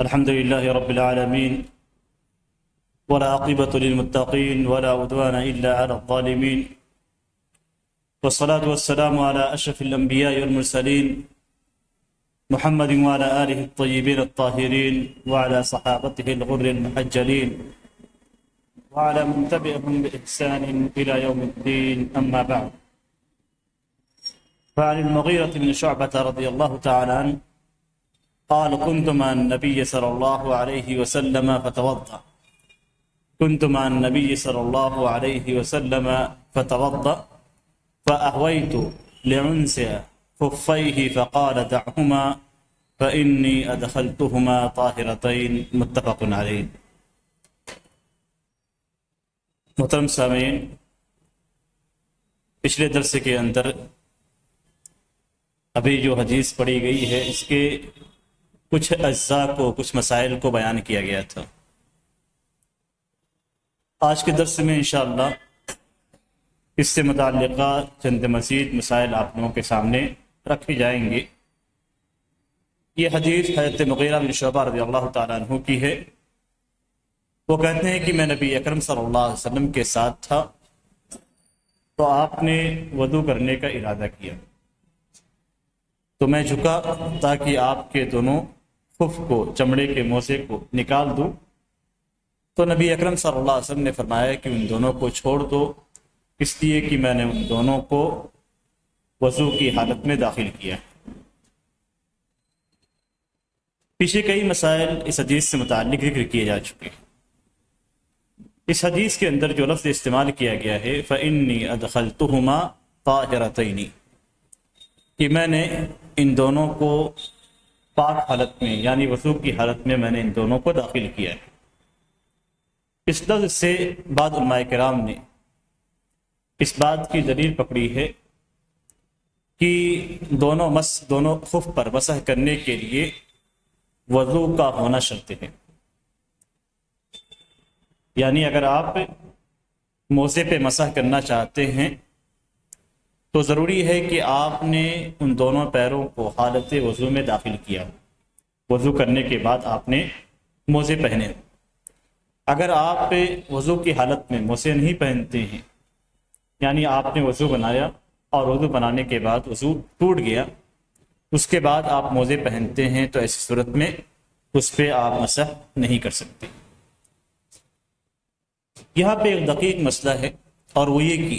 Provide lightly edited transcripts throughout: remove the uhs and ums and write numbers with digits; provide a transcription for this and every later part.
الحمد لله رب العالمين ولا عاقبة للمتقين ولا عدوان إلا على الظالمين والصلاة والسلام على أشرف الأنبياء والمرسلين محمد وعلى آله الطيبين الطاهرين وعلى صحابته الغر المحجلين وعلى من تبعهم بإحسان إلى يوم الدين. أما بعد، فعن المغيرة بن شعبة رضي الله تعالى عنه قال: كنت مع النبي صلى الله عليه وسلم فتوضأ كنت مع النبي صلى الله عليه وسلم فتوضأ فأهويت لعنسع خفيه فقال: دعهما فإني أدخلتهما طاهرتين. متفق عليه. محترم سامعین، پچھلے درس کے اندر ابھی جو حدیث پڑھی گئی ہے اس کے کچھ اجزاء کو، کچھ مسائل کو بیان کیا گیا تھا. آج کے درس میں انشاءاللہ اس سے متعلقہ چند مزید مسائل آپ لوگوں کے سامنے رکھے جائیں گے. یہ حدیث حضرت مغیرہ بن شعبہ رضی اللہ تعالیٰ عنہ کی ہے. وہ کہتے ہیں کہ میں نبی اکرم صلی اللہ علیہ وسلم کے ساتھ تھا تو آپ نے وضو کرنے کا ارادہ کیا تو میں جھکا تاکہ آپ کے دونوں خف کو، چمڑے کے موزے کو نکال دوں. تو نبی اکرم صلی اللہ علیہ وسلم نے فرمایا کہ ان دونوں کو چھوڑ دو، اس لیے کہ میں نے ان دونوں کو وضو کی حالت میں داخل کیا. پیچھے کئی مسائل اس حدیث سے متعلق ذکر کیے جا چکے ہیں. اس حدیث کے اندر جو لفظ استعمال کیا گیا ہے فَإِنِّي أَدْخَلْتُهُمَا طَاهِرَتَيْنِ، کہ میں نے ان دونوں کو پاک حالت میں، یعنی وضو کی حالت میں نے ان دونوں کو داخل کیا ہے. اس لفظ سے بعض علماء کرام نے اس بات کی دلیل پکڑی ہے کہ دونوں خف پر مسح کرنے کے لیے وضو کا ہونا شرط ہے. یعنی اگر آپ موزے پہ مسح کرنا چاہتے ہیں تو ضروری ہے کہ آپ نے ان دونوں پیروں کو حالت وضو میں داخل کیا. وضو کرنے کے بعد آپ نے موزے پہنے. اگر آپ وضو کی حالت میں موزے نہیں پہنتے ہیں، یعنی آپ نے وضو بنایا اور وضو بنانے کے بعد وضو ٹوٹ گیا، اس کے بعد آپ موزے پہنتے ہیں تو ایسی صورت میں اس پہ آپ مسح نہیں کر سکتے. یہاں پہ ایک دقیق مسئلہ ہے، اور وہ یہ کہ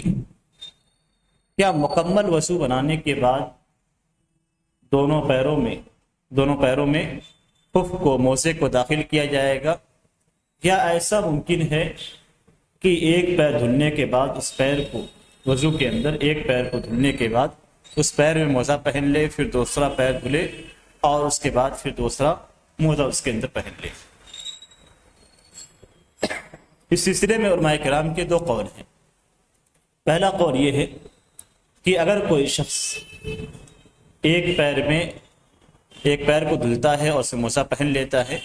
کیا مکمل وضو بنانے کے بعد دونوں پیروں میں خف کو، موزے کو داخل کیا جائے گا، یا ایسا ممکن ہے کہ ایک پیر دھلنے کے بعد اس پیر کو، وضو کے اندر ایک پیر کو دھلنے کے بعد اس پیر میں موزہ پہن لے، پھر دوسرا پیر دھلے اور اس کے بعد پھر دوسرا موزہ اس کے اندر پہن لے. اس سلسلے میں علماء کرام کے دو قول ہیں. پہلا قول یہ ہے کہ اگر کوئی شخص ایک پیر کو دھلتا ہے اور اس میں موزہ پہن لیتا ہے،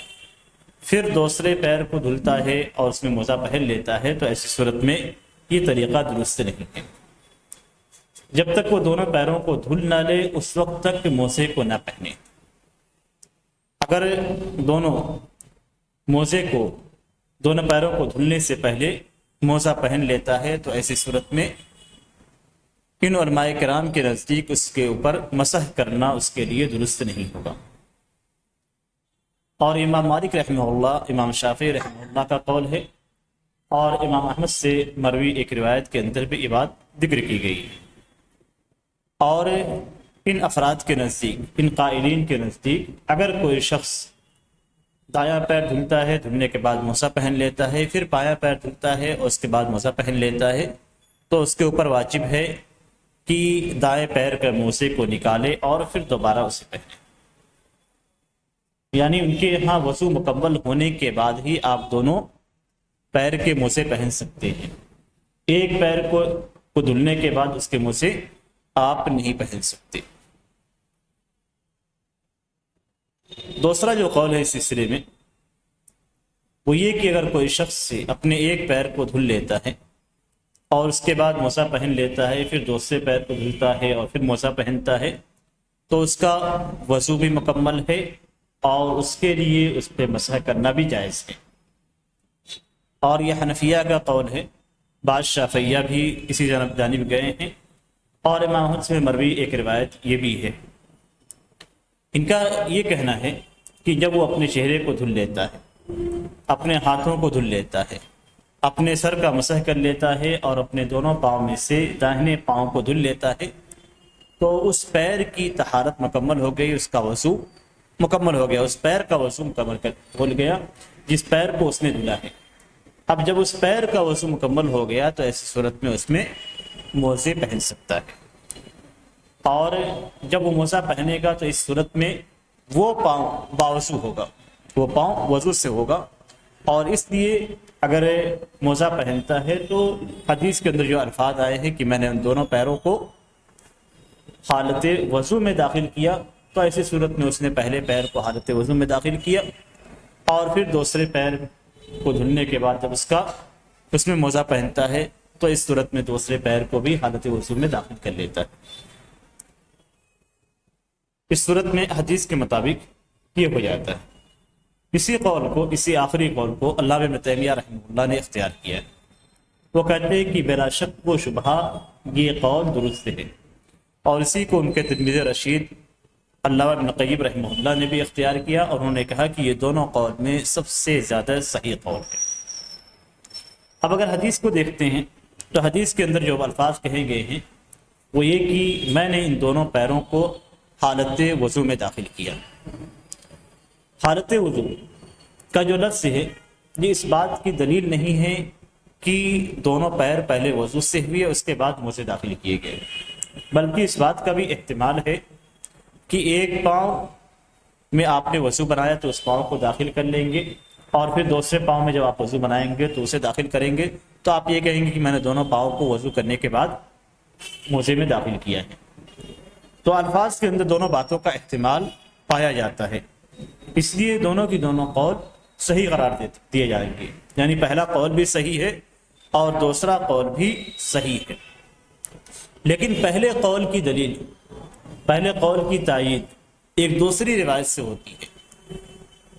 پھر دوسرے پیر کو دھلتا ہے اور اس میں موزہ پہن لیتا ہے، تو ایسی صورت میں یہ طریقہ درست نہیں ہے. جب تک وہ دونوں پیروں کو دھل نہ لے اس وقت تک موزے کو نہ پہنے. اگر دونوں پیروں کو دھلنے سے پہلے موزہ پہن لیتا ہے تو ایسی صورت میں ان علماء کرام کے نزدیک اس کے اوپر مسح کرنا اس کے لیے درست نہیں ہوگا. اور امام مالک رحمہ اللہ، امام شافعی رحمہ اللہ کا قول ہے، اور امام احمد سے مروی ایک روایت کے اندر بھی یہ بات ذکر کی گئی ہے. اور ان افراد کے نزدیک، ان قائلین کے نزدیک، اگر کوئی شخص دایاں پیر دھلتا ہے، دھلنے کے بعد موزہ پہن لیتا ہے، پھر بایاں پیر دھلتا ہے اور اس کے بعد موزہ پہن لیتا ہے، تو اس کے اوپر واجب ہے کہ دائیں پیر کے موزے کو نکالے اور پھر دوبارہ اسے پہنے. یعنی ان کے یہاں وضو مکمل ہونے کے بعد ہی آپ دونوں پیر کے موزے پہن سکتے ہیں. ایک پیر کو دھلنے کے بعد اس کے موزے آپ نہیں پہن سکتے. دوسرا جو قول ہے اس سلسلے میں وہ یہ کہ اگر کوئی شخص اپنے ایک پیر کو دھل لیتا ہے اور اس کے بعد موزہ پہن لیتا ہے، پھر دوسرے پیر کو دھلتا ہے اور پھر موزہ پہنتا ہے، تو اس کا وضو بھی مکمل ہے اور اس کے لیے اس پہ مسح کرنا بھی جائز ہے۔ اور یہ حنفیہ کا قول ہے، بعض شافعیہ بھی اسی جانب گئے ہیں، اور امام احمد سے مروی ایک روایت یہ بھی ہے۔ ان کا یہ کہنا ہے کہ جب وہ اپنے چہرے کو دھل لیتا ہے، اپنے ہاتھوں کو دھل لیتا ہے، اپنے سر کا مسح کر لیتا ہے اور اپنے دونوں پاؤں میں سے داہنے پاؤں کو دھل لیتا ہے، تو اس پیر کی طہارت مکمل ہو گئی، اس کا وضو مکمل ہو گیا، اس پیر کا وضو مکمل ہو گیا جس پیر کو اس نے دھلا ہے۔ اب جب اس پیر کا وضو مکمل ہو گیا تو ایسی صورت میں اس میں موزے پہن سکتا ہے، اور جب وہ موزہ پہنے گا تو اس صورت میں وہ پاؤں باوضو ہوگا، وہ پاؤں وضو سے ہوگا۔ اور اس لیے اگر موزہ پہنتا ہے تو حدیث کے اندر جو الفاظ آئے ہیں کہ میں نے ان دونوں پیروں کو حالت وضو میں داخل کیا، تو ایسی صورت میں اس نے پہلے پیر کو حالت وضو میں داخل کیا، اور پھر دوسرے پیر کو دھلنے کے بعد جب اس میں موزہ پہنتا ہے تو اس صورت میں دوسرے پیر کو بھی حالت وضو میں داخل کر لیتا ہے۔ اس صورت میں حدیث کے مطابق یہ ہو جاتا ہے۔ اسی آخری قول کو علامہ ابن تیمیہ رحمہ اللہ نے اختیار کیا ہے۔ وہ کہتے ہیں کہ بلا شک و شبہ یہ قول درست ہے، اور اسی کو ان کے تلمیذ رشید علامہ ابن قیم رحمہ اللہ نے بھی اختیار کیا، اور انہوں نے کہا کہ یہ دونوں قول میں سب سے زیادہ صحیح قول ہے۔ اب اگر حدیث کو دیکھتے ہیں تو حدیث کے اندر جو الفاظ کہے گئے ہیں وہ یہ کہ میں نے ان دونوں پیروں کو حالت وضو میں داخل کیا۔ حالت وضو کا جو لفظ ہے یہ اس بات کی دلیل نہیں ہے کہ دونوں پیر پہلے وضو سے ہوئے اس کے بعد موزے داخل کیے گئے، بلکہ اس بات کا بھی احتمال ہے کہ ایک پاؤں میں آپ نے وضو بنایا تو اس پاؤں کو داخل کر لیں گے، اور پھر دوسرے پاؤں میں جب آپ وضو بنائیں گے تو اسے داخل کریں گے، تو آپ یہ کہیں گے کہ میں نے دونوں پاؤں کو وضو کرنے کے بعد موزے میں داخل کیا ہے۔ تو الفاظ کے اندر دونوں باتوں کا احتمال پایا جاتا ہے، اس لیے دونوں کی دونوں قول صحیح قرار دیے جائیں گے، یعنی پہلا قول بھی صحیح ہے اور دوسرا قول بھی صحیح ہے۔ لیکن پہلے قول کی دلیل، پہلے قول کی تائید ایک دوسری روایت سے ہوتی ہے،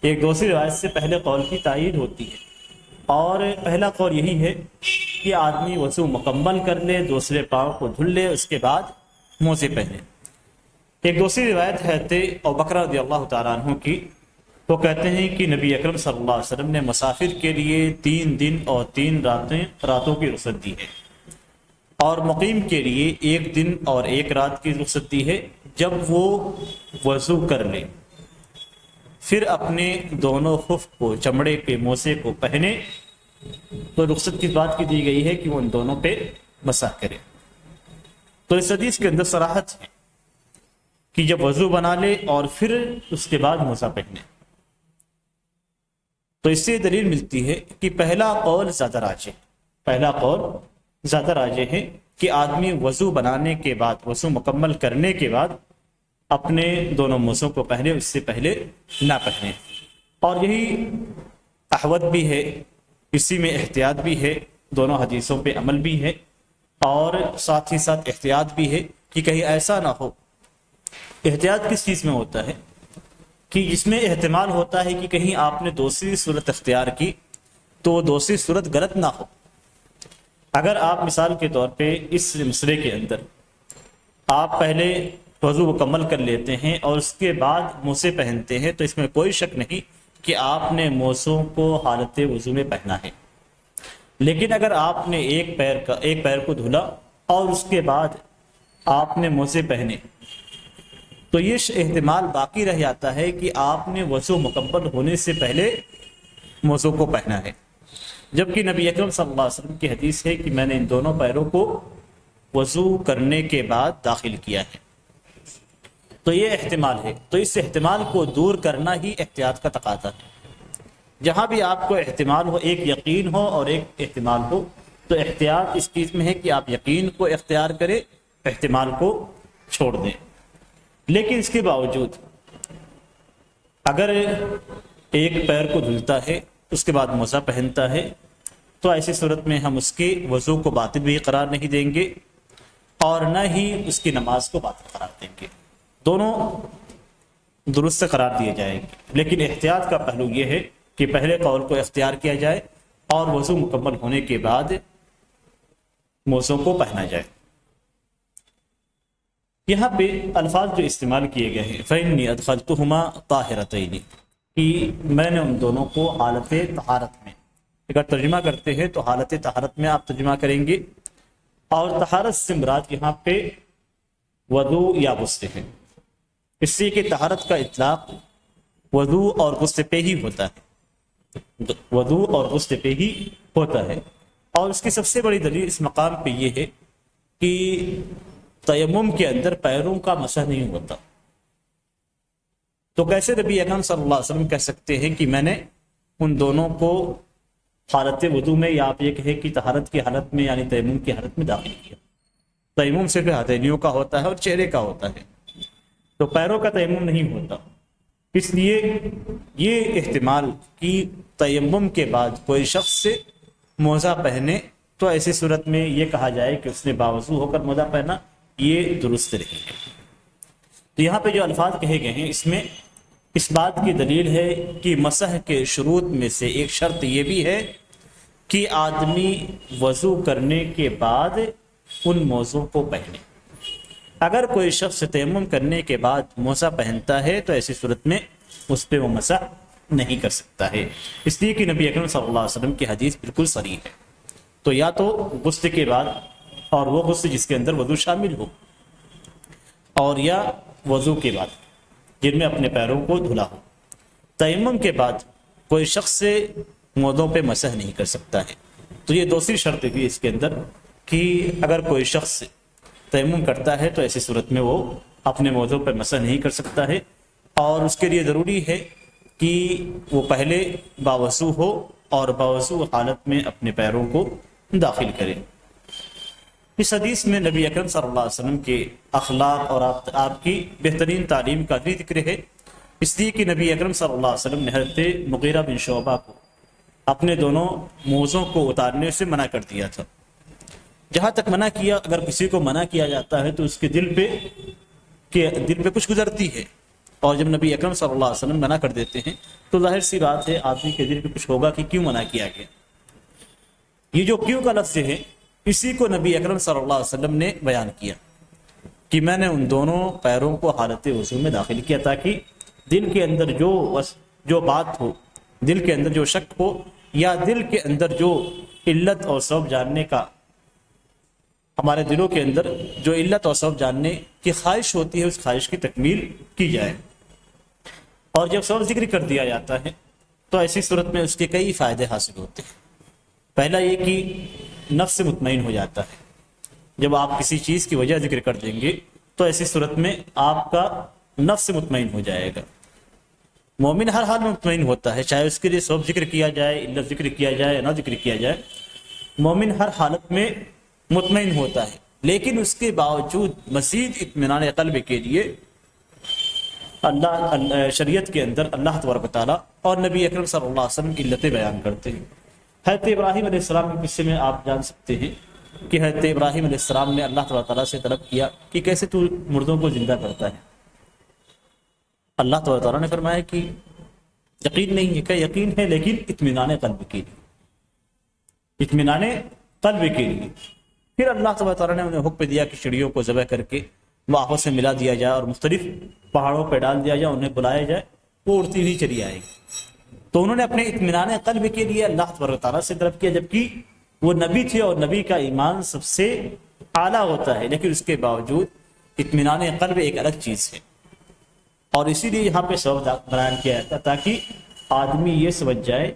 ایک دوسری روایت سے پہلے قول کی تائید ہوتی ہے، اور پہلا قول یہی ہے کہ آدمی وضو مکمل کر لے، دوسرے پاؤں کو دھل لے، اس کے بعد موزے پہنے۔ ایک دوسری روایت ہے ابوبکر رضی اللہ تعالیٰ عنہ کی، وہ کہتے ہیں کہ نبی اکرم صلی اللہ علیہ وسلم نے مسافر کے لیے 3 دن اور 3 راتوں کی رخصت دی ہے، اور مقیم کے لیے 1 دن اور 1 رات کی رخصت دی ہے، جب وہ وضو کر لے پھر اپنے دونوں خف کو، چمڑے کے موزے کو پہنے۔ تو رخصت کی بات کی دی گئی ہے کہ وہ ان دونوں پہ مسح کرے۔ تو اس حدیث کے اندر صراحت ہے کہ جب وضو بنا لے اور پھر اس کے بعد موزہ پہنے، تو اس سے دلیل ملتی ہے کہ پہلا قول زیادہ راجح، پہلا قول زیادہ راجح ہے کہ آدمی وضو بنانے کے بعد، وضو مکمل کرنے کے بعد اپنے دونوں موزوں کو پہنے، اس سے پہلے نہ پہنے۔ اور یہی احوط بھی ہے، اسی میں احتیاط بھی ہے، دونوں حدیثوں پہ عمل بھی ہے، اور ساتھ ہی ساتھ احتیاط بھی ہے کہ کہیں ایسا نہ ہو۔ احتیاط کس چیز میں ہوتا ہے کہ جس میں احتمال ہوتا ہے کہ کہیں آپ نے دوسری صورت اختیار کی تو وہ دوسری صورت غلط نہ ہو۔ اگر آپ مثال کے طور پہ اس مسئلے کے اندر آپ پہلے وضو مکمل کر لیتے ہیں اور اس کے بعد موزے پہنتے ہیں، تو اس میں کوئی شک نہیں کہ آپ نے موزوں کو حالت وضو میں پہنا ہے۔ لیکن اگر آپ نے ایک پیر کو دھلا اور اس کے بعد آپ نے موزے پہنے، تو یہ احتمال باقی رہ جاتا ہے کہ آپ نے وضو مکمل ہونے سے پہلے موزوں کو پہنا ہے، جبکہ نبی اکرم صلی اللہ علیہ وسلم کی حدیث ہے کہ میں نے ان دونوں پیروں کو وضو کرنے کے بعد داخل کیا ہے۔ تو یہ احتمال ہے، تو اس احتمال کو دور کرنا ہی احتیاط کا تقاضا ہے۔ جہاں بھی آپ کو احتمال ہو، ایک یقین ہو اور ایک احتمال ہو، تو احتیاط اس چیز میں ہے کہ آپ یقین کو اختیار کریں، احتمال کو چھوڑ دیں۔ لیکن اس کے باوجود اگر ایک پیر کو دھلتا ہے اس کے بعد موزہ پہنتا ہے، تو ایسی صورت میں ہم اس کے وضو کو باطل بھی قرار نہیں دیں گے اور نہ ہی اس کی نماز کو باطل قرار دیں گے۔ دونوں درست قرار دیے جائیں گے، لیکن احتیاط کا پہلو یہ ہے کہ پہلے قول کو اختیار کیا جائے اور وضو مکمل ہونے کے بعد موزوں کو پہنا جائے۔ یہاں پہ الفاظ جو استعمال کیے گئے ہیں فَإِنِّي أَدْخَلْتُهُمَا طَاهِرَتَيْنِ، کہ میں نے ان دونوں کو حالت طہارت میں، اگر ترجمہ کرتے ہیں تو حالت طہارت میں آپ ترجمہ کریں گے، اور طہارت سے مراد یہاں پہ وضو یا غسل ہے، اس لیے کہ طہارت کا اطلاق وضو اور غسل پہ ہی ہوتا ہے، وضو اور غسل پہ ہی ہوتا ہے۔ اور اس کی سب سے بڑی دلیل اس مقام پہ یہ ہے کہ تیمم کے اندر پیروں کا مسح نہیں ہوتا، تو کیسے نبی اکرم صلی اللہ علیہ وسلم کہہ سکتے ہیں کہ میں نے ان دونوں کو حالت وضو میں، یا آپ یہ کہیں کہ طہارت کی حالت میں یعنی تیمم کی حالت میں داخل کیا؟ تیمم صرف ہتھیلیوں کا ہوتا ہے اور چہرے کا ہوتا ہے، تو پیروں کا تیمم نہیں ہوتا۔ اس لیے یہ احتمال کہ تیمم کے بعد کوئی شخص سے موزہ پہنے تو ایسی صورت میں یہ کہا جائے کہ اس نے باوضو ہو کر موزہ پہنا، یہ درست نہیں ہے۔ تو یہاں پہ جو الفاظ کہے گئے ہیں اس میں اس بات کی دلیل ہے کہ مسح کے شروط میں سے ایک شرط یہ بھی ہے کہ آدمی وضو کرنے کے بعد ان موزوں کو پہنے۔ اگر کوئی شخص تیمم کرنے کے بعد موزہ پہنتا ہے تو ایسی صورت میں اس پہ وہ مسح نہیں کر سکتا ہے، اس لیے کہ نبی اکرم صلی اللہ علیہ وسلم کی حدیث بالکل صریح ہے۔ تو یا تو غسل کے بعد، اور وہ غسل جس کے اندر وضو شامل ہو، اور یا وضو کے بعد جن میں اپنے پیروں کو دھلا ہو۔ تیمم کے بعد کوئی شخص سے موزوں پہ مسح نہیں کر سکتا ہے۔ تو یہ دوسری شرط بھی اس کے اندر کہ اگر کوئی شخص تیمم کرتا ہے تو ایسی صورت میں وہ اپنے موزوں پہ مسح نہیں کر سکتا ہے، اور اس کے لیے ضروری ہے کہ وہ پہلے باوضو ہو اور باوضو حالت میں اپنے پیروں کو داخل کرے۔ اس حدیث میں نبی اکرم صلی اللہ علیہ وسلم کے اخلاق اور آپ کی بہترین تعلیم کا بھی ذکر ہے، اس لیے کہ نبی اکرم صلی اللہ علیہ وسلم نے حضرت مغیرہ بن شعبہ کو اپنے دونوں موزوں کو اتارنے سے منع کر دیا تھا۔ جہاں تک منع کیا، اگر کسی کو منع کیا جاتا ہے تو اس کے دل پہ کچھ گزرتی ہے، اور جب نبی اکرم صلی اللہ علیہ وسلم منع کر دیتے ہیں تو ظاہر سی بات ہے آدمی کے دل پہ کچھ ہوگا کہ کیوں منع کیا گیا۔ یہ جو کیوں کا لفظ ہے اسی کو نبی اکرم صلی اللہ علیہ وسلم نے بیان کیا کہ میں نے ان دونوں پیروں کو حالت وضو میں داخل کیا تاکہ دل کے اندر جو بات ہو، دل کے اندر جو شک ہو، یا دل کے اندر جو علت اور سبب جاننے کا، ہمارے دلوں کے اندر جو علت اور سبب جاننے کی خواہش ہوتی ہے اس خواہش کی تکمیل کی جائے۔ اور جب سبب ذکر کر دیا جاتا ہے تو ایسی صورت میں اس کے کئی فائدے حاصل ہوتے ہیں۔ پہلا یہ کہ نفس مطمئن ہو جاتا ہے، جب آپ کسی چیز کی وجہ ذکر کر دیں گے تو ایسی صورت میں آپ کا نفس مطمئن ہو جائے گا۔ مومن ہر حال میں مطمئن ہوتا ہے، چاہے اس کے لیے سبب ذکر کیا جائے، علت ذکر کیا جائے یا نہ ذکر کیا جائے، مومن ہر حالت میں مطمئن ہوتا ہے، لیکن اس کے باوجود مزید اطمینان قلب کے لیے اللہ شریعت کے اندر اللہ تبارک و تعالیٰ اور نبی اکرم صلی اللہ علیہ وسلم کی علتیں بیان کرتے ہیں۔ حضرت ابراہیم علیہ السلام کے قصے میں آپ جان سکتے ہیں کہ حضرت ابراہیم علیہ السلام نے اللہ تبارک و تعالیٰ سے طلب کیا کہ کیسے تو مردوں کو زندہ کرتا ہے۔ اللہ تبارک و تعالیٰ نے فرمایا کہ یقین نہیں ہے، کہ یقین ہے لیکن اطمینان قلب کے لیے، اطمینان قلب کے لیے۔ پھر اللہ تبارک و تعالیٰ نے انہیں حکم دیا کہ چڑیوں کو ذبح کر کے وہ آپس سے ملا دیا جائے اور مختلف پہاڑوں پہ ڈال دیا جائے، انہیں بلایا جائے، وہ اڑتی ہوئی چلی آئے گی۔ تو انہوں نے اپنے اطمینان قلب کے لیے اللہ تبارک و تعالیٰ سے طلب کیا، جبکہ وہ نبی تھے اور نبی کا ایمان سب سے اعلیٰ ہوتا ہے، لیکن اس کے باوجود اطمینان قلب ایک الگ چیز ہے۔ اور اسی لیے یہاں پہ سبب بیان کیا جاتا تاکہ آدمی یہ سمجھ جائے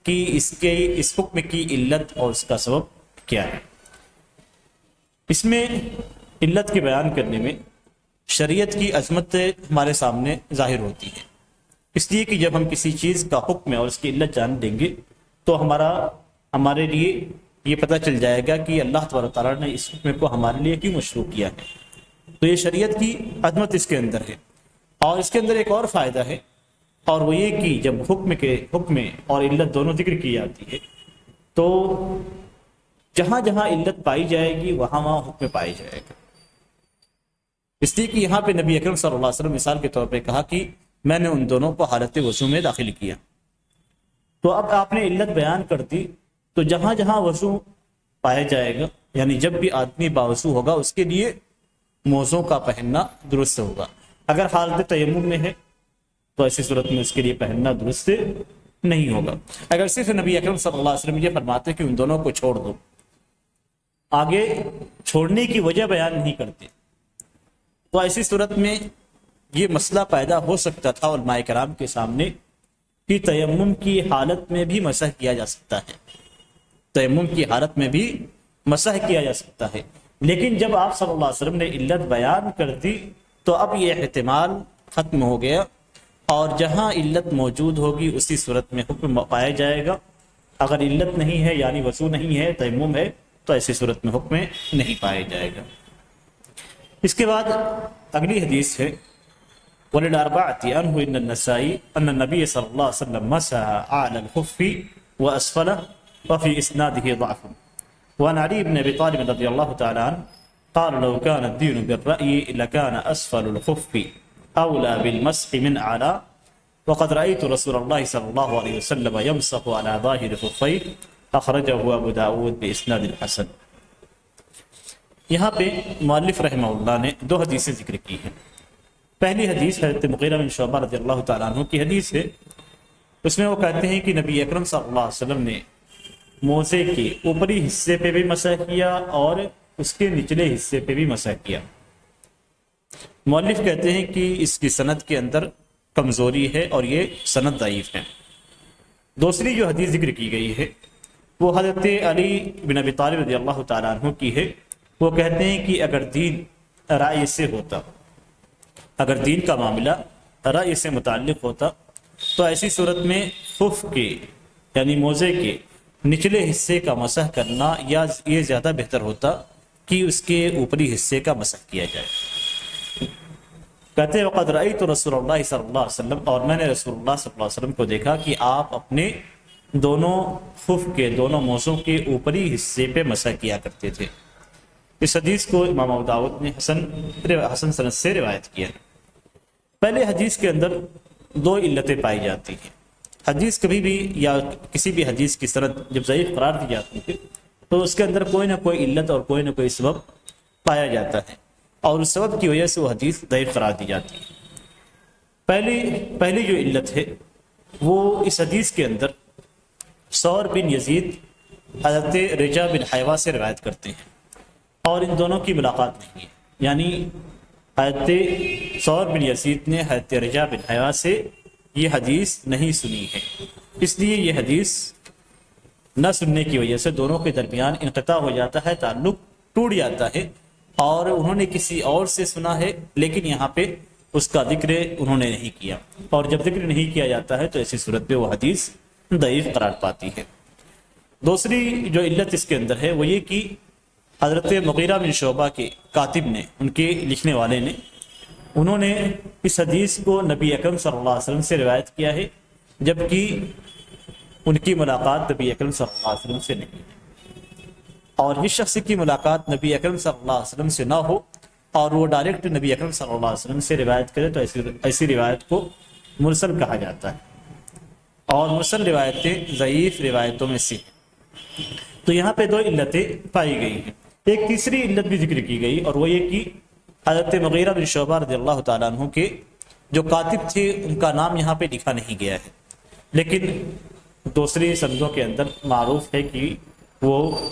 کہ اس حکم کی علت اور اس کا سبب کیا ہے۔ اس میں علت کے بیان کرنے میں شریعت کی عظمت ہمارے سامنے ظاہر ہوتی ہے، اس لیے کہ جب ہم کسی چیز کا حکم اور اس کی علت جان لیں گے تو ہمارے لیے یہ پتہ چل جائے گا کہ اللہ تبارک تعالیٰ نے اس حکم کو ہمارے لیے کیوں مشروع کیا ہے۔ تو یہ شریعت کی عظمت اس کے اندر ہے۔ اور اس کے اندر ایک اور فائدہ ہے، اور وہ یہ کہ جب حکم اور علت دونوں ذکر کی جاتی ہے تو جہاں جہاں علت پائی جائے گی وہاں حکم پائی جائے گا۔ اس لیے کہ یہاں پہ نبی اکرم صلی اللہ علیہ وسلم مثال کے طور پہ کہا کہ میں نے ان دونوں کو حالت وضو میں داخل کیا۔ تو اب آپ نے علت بیان کر دی، تو جہاں جہاں وضو پایا جائے گا، یعنی جب بھی آدمی باوضو ہوگا اس کے لیے موزوں کا پہننا درست ہوگا۔ اگر حالت تیمم میں ہے تو ایسی صورت میں اس کے لیے پہننا درست نہیں ہوگا۔ اگر صرف نبی اکرم صلی اللہ علیہ وسلم یہ فرماتے ہیں کہ ان دونوں کو چھوڑ دو، آگے چھوڑنے کی وجہ بیان نہیں کرتے، تو ایسی صورت میں یہ مسئلہ پیدا ہو سکتا تھا علماء کرام کے سامنے کہ تیمم کی حالت میں بھی مسح کیا جا سکتا ہے، تیمم کی حالت میں بھی مسح کیا جا سکتا ہے۔ لیکن جب آپ صلی اللہ علیہ وسلم نے علت بیان کر دی تو اب یہ احتمال ختم ہو گیا، اور جہاں علت موجود ہوگی اسی صورت میں حکم پایا جائے گا۔ اگر علت نہیں ہے یعنی وضو نہیں ہے، تیمم ہے، تو ایسی صورت میں حکم نہیں پایا جائے گا۔ اس کے بعد اگلی حدیث ہے وَلِلْأَرْبَعَةِ عَنْهُ إِنَّ النَّسَائِيَ أَنَّ النَّبِيَّ صلی اللہ علیہ وسلم مسح أعلى الخف وأسفله وفي إسناده ضعف، وعن علي بن أبي طالب رضي الله تعالى عنه قال لو كان الدين بالرأي لكان أسفل الخف أولى بالمسح من أعلى، وقد رأيت رسول الله صلى الله عليه وسلم يمسح على ظاهر خفيه، أخرجه أبو داود بإسناد الحسن۔ یہاں پہ مؤلف رحمہ اللہ نے دو حدیثیں ذکر کی ہیں۔ پہلی حدیث حضرت مغیرہ بن شعبہ رضی اللہ تعالیٰ عنہ کی حدیث ہے، اس میں وہ کہتے ہیں کہ نبی اکرم صلی اللہ علیہ وسلم نے موزے کے اوپری حصے پہ بھی مسح کیا اور اس کے نچلے حصے پہ بھی مسح کیا۔ مؤلف کہتے ہیں کہ اس کی سند کے اندر کمزوری ہے اور یہ سند ضعیف ہے۔ دوسری جو حدیث ذکر کی گئی ہے وہ حضرت علی بن ابی طالب رضی اللہ تعالیٰ عنہ کی ہے۔ وہ کہتے ہیں کہ اگر دین رائے سے ہوتا، اگر دین کا معاملہ رائے سے متعلق ہوتا تو ایسی صورت میں خف کے یعنی موزے کے نچلے حصے کا مسح کرنا یا یہ زیادہ بہتر ہوتا کہ اس کے اوپری حصے کا مسح کیا جائے۔ کہتے ہیں وقد رأیت رسول اللہ صلی اللہ علیہ وسلم، اور میں نے رسول اللہ صلی اللہ علیہ وسلم کو دیکھا کہ آپ اپنے دونوں خف کے دونوں موزوں کے اوپری حصے پہ مسح کیا کرتے تھے۔ اس حدیث کو امام ابو داؤد نے حسن سند سے روایت کیا ہے۔ پہلے حدیث کے اندر دو علتیں پائی جاتی ہیں۔ حدیث کبھی بھی یا کسی بھی حدیث کی سند جب ضعیف قرار دی جاتی ہے تو اس کے اندر کوئی نہ کوئی علت اور کوئی نہ کوئی سبب پایا جاتا ہے، اور اس سبب کی وجہ سے وہ حدیث ضعیف قرار دی جاتی ہے۔ پہلی جو علت ہے وہ اس حدیث کے اندر ثور بن یزید حضرت رجا بن حیوہ سے روایت کرتے ہیں، اور ان دونوں کی ملاقات نہیں ہے، یعنی حضرت ثور بن یزید نے حضرت رجا بن حیوہ سے یہ حدیث نہیں سنی ہے، اس لیے یہ حدیث نہ سننے کی وجہ سے دونوں کے درمیان انقطاع ہو جاتا ہے، تعلق ٹوٹ جاتا ہے، اور انہوں نے کسی اور سے سنا ہے لیکن یہاں پہ اس کا ذکر انہوں نے نہیں کیا، اور جب ذکر نہیں کیا جاتا ہے تو ایسی صورت پہ وہ حدیث ضعیف قرار پاتی ہے۔ دوسری جو علت اس کے اندر ہے وہ یہ کہ حضرت مغیرہ بن شعبہ کے کاتب نے، ان کے لکھنے والے نے، انہوں نے اس حدیث کو نبی اکرم صلی اللہ علیہ وسلم سے روایت کیا ہے، جبکہ ان کی ملاقات نبی اکرم صلی اللہ علیہ وسلم سے نہیں ہے، اور جس شخص کی ملاقات نبی اکرم صلی اللہ علیہ وسلم سے نہ ہو اور وہ ڈائریکٹ نبی اکرم صلی اللہ علیہ وسلم سے روایت کرے تو ایسی روایت کو مرسل کہا جاتا ہے، اور مرسل روایتیں ضعیف روایتوں میں سے ہیں۔ تو یہاں پہ دو علتیں پائی گئی ہیں۔ ایک تیسری علت بھی ذکر کی گئی، اور وہ یہ کہ حضرت مغیرہ بن شعبہ رضی اللہ تعالیٰ عنہ کے جو کاتب تھے ان کا نام یہاں پہ لکھا نہیں گیا ہے، لیکن دوسری سندوں کے اندر معروف ہے کہ وہ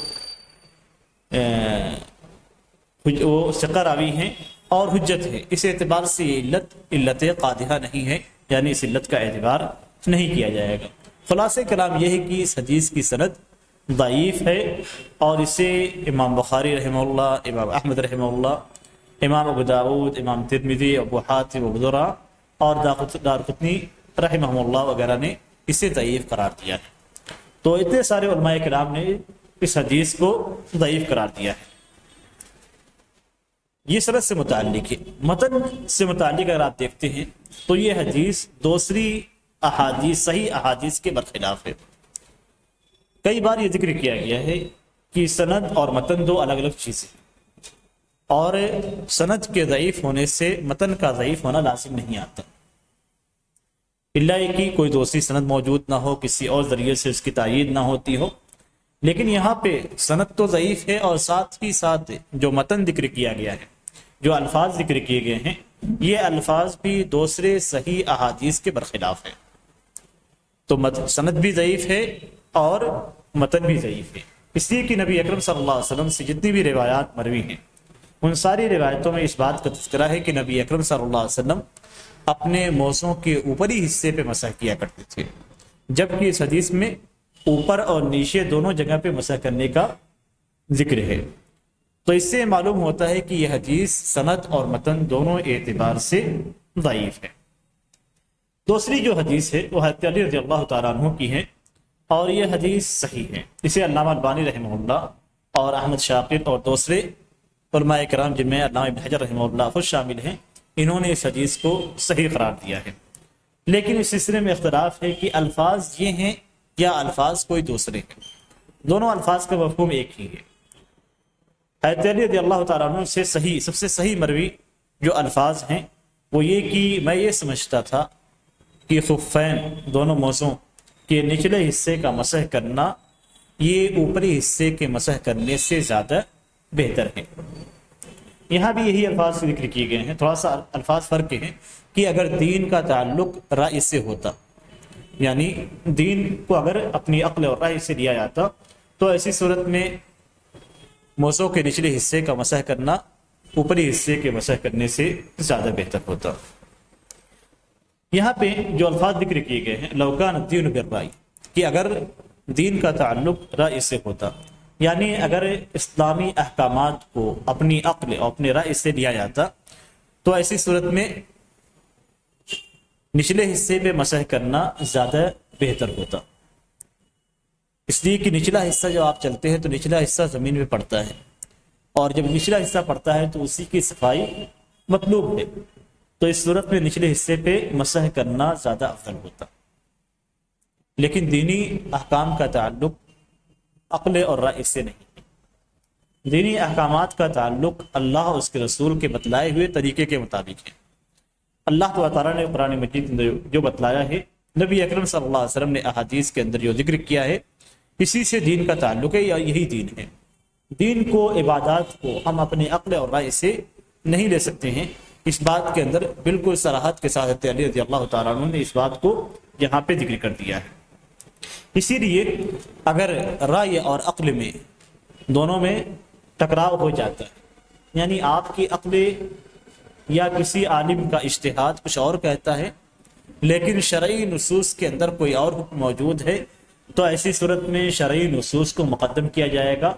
ثقہ راوی ہیں اور حجت ہے۔ اس اعتبار سے یہ علت قادحہ نہیں ہے، یعنی اس علت کا اعتبار نہیں کیا جائے گا۔ خلاصہ کلام یہ ہے کہ اس حدیث کی سند ضعیف ہے، اور اسے امام بخاری رحمہ اللہ، امام احمد رحمہ اللہ، امام ابو داؤد، امام ترمذی، ابو حاتم، ابو زرع اور دارقطنی رحمہ اللہ وغیرہ نے اسے ضعیف قرار دیا ہے۔ تو اتنے سارے علماء کرام نے اس حدیث کو ضعیف قرار دیا ہے۔ یہ سند سے متعلق ہے۔ متن سے متعلق اگر آپ دیکھتے ہیں تو یہ حدیث دوسری احادیث، صحیح احادیث کے برخلاف ہے۔ کئی بار یہ ذکر کیا گیا ہے کہ سند اور متن دو الگ الگ چیزیں ہیں، اور سند کے ضعیف ہونے سے متن کا ضعیف ہونا لازم نہیں آتا۔ اللہ یہ کہ کوئی دوسری سند موجود نہ ہو، کسی اور ذریعے سے اس کی تائید نہ ہوتی ہو، لیکن یہاں پہ سند تو ضعیف ہے، اور ساتھ ہی ساتھ جو متن ذکر کیا گیا ہے، جو الفاظ ذکر کیے گئے ہیں، یہ الفاظ بھی دوسرے صحیح احادیث کے برخلاف ہے، تو سند بھی ضعیف ہے اور متن بھی ضعیف ہے۔ اس لیے کہ نبی اکرم صلی اللہ علیہ وسلم سے جتنی بھی روایات مروی ہیں، ان ساری روایتوں میں اس بات کا تذکرہ ہے کہ نبی اکرم صلی اللہ علیہ وسلم اپنے موزوں کے اوپری حصے پہ مسح کیا کرتے تھے، جبکہ اس حدیث میں اوپر اور نیچے دونوں جگہ پہ مسح کرنے کا ذکر ہے۔ تو اس سے معلوم ہوتا ہے کہ یہ حدیث سند اور متن دونوں اعتبار سے ضعیف ہے۔ دوسری جو حدیث ہے وہ حضرت علی رضی اللہ تعالیٰ عنہ کی ہے، اور یہ حدیث صحیح ہے۔ اسے علامہ البانی رحمہ اللہ اور احمد شاکر اور دوسرے علماء کرام جن میں علامہ ابن حجر رحمہ اللہ خود شامل ہیں، انہوں نے اس حدیث کو صحیح قرار دیا ہے، لیکن اس سلسلے میں اختلاف ہے کہ الفاظ یہ ہیں یا الفاظ کوئی دوسرے ہیں۔ دونوں الفاظ کا مفہوم ایک ہی ہے۔ حضرت علی رضی اللہ تعالیٰ عنہ سے سب سے صحیح مروی جو الفاظ ہیں وہ یہ کہ میں یہ سمجھتا تھا کہ خفین دونوں موزوں کے نچلے حصے کا مسح کرنا یہ اوپری حصے کے مسح کرنے سے زیادہ بہتر ہے۔ یہاں بھی یہی الفاظ ذکر کیے گئے ہیں، تھوڑا سا الفاظ فرق ہیں کہ اگر دین کا تعلق رائے سے ہوتا، یعنی دین کو اگر اپنی عقل اور رائے سے لیا جاتا، تو ایسی صورت میں موزوں کے نچلے حصے کا مسح کرنا اوپری حصے کے مسح کرنے سے زیادہ بہتر ہوتا۔ یہاں پہ جو الفاظ ذکر کیے گئے ہیں لوکان الدین بالرأی، کہ اگر دین کا تعلق رائے سے ہوتا، یعنی اگر اسلامی احکامات کو اپنی عقل اور اپنے رائے سے لیا جاتا، تو ایسی صورت میں نچلے حصے پہ مسح کرنا زیادہ بہتر ہوتا، اس لیے کہ نچلا حصہ جب آپ چلتے ہیں تو نچلا حصہ زمین پہ پڑتا ہے، اور جب نچلا حصہ پڑتا ہے تو اسی کی صفائی مطلوب ہے، تو اس صورت میں نچلے حصے پہ مسح کرنا زیادہ افضل ہوتا۔ لیکن دینی احکام کا تعلق عقل اور رائے سے نہیں ہے، دینی احکامات کا تعلق اللہ اور اس کے رسول کے بتلائے ہوئے طریقے کے مطابق ہے۔ اللہ تعالیٰ نے قرآن مجید میں جو بتلایا ہے، نبی اکرم صلی اللہ علیہ وسلم نے احادیث کے اندر جو ذکر کیا ہے، اسی سے دین کا تعلق ہے، یا یہی دین ہے۔ دین کو، عبادات کو ہم اپنے عقل اور رائے سے نہیں لے سکتے ہیں، اس بات کے اندر بالکل صراحت کے ساتھ حضرت علی رضی اللہ تعالیٰ عنہ نے اس بات کو یہاں پہ ذکر کر دیا ہے۔ اسی لیے اگر رائے اور عقل میں دونوں میں ٹکراؤ ہو جاتا ہے، یعنی آپ کی عقل یا کسی عالم کا اجتہاد کچھ اور کہتا ہے، لیکن شرعی نصوص کے اندر کوئی اور حکم موجود ہے، تو ایسی صورت میں شرعی نصوص کو مقدم کیا جائے گا،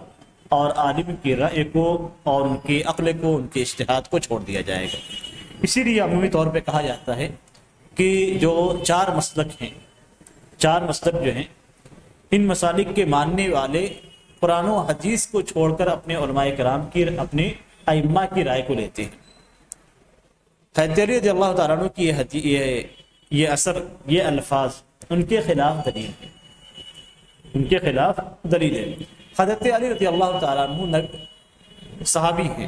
اور عالم کی رائے کو اور ان کی عقل کو، ان کے اجتہاد کو چھوڑ دیا جائے گا۔ اسی لیے عمومی طور پہ کہا جاتا ہے کہ جو چار مسلک ہیں، چار مسلک جو ہیں، ان مسالک کے ماننے والے قرآن و حدیث کو چھوڑ کر اپنے علماء کرام کی، اپنے ائمہ کی رائے کو لیتے ہیں۔ حضرت علی رضی اللہ تعالیٰ عنہ کی یہ اثر، یہ الفاظ ان کے خلاف دلیل ہے، ان کے خلاف دلیل ہے۔ حضرت علی رضی اللہ تعالیٰ عنہ صحابی ہیں،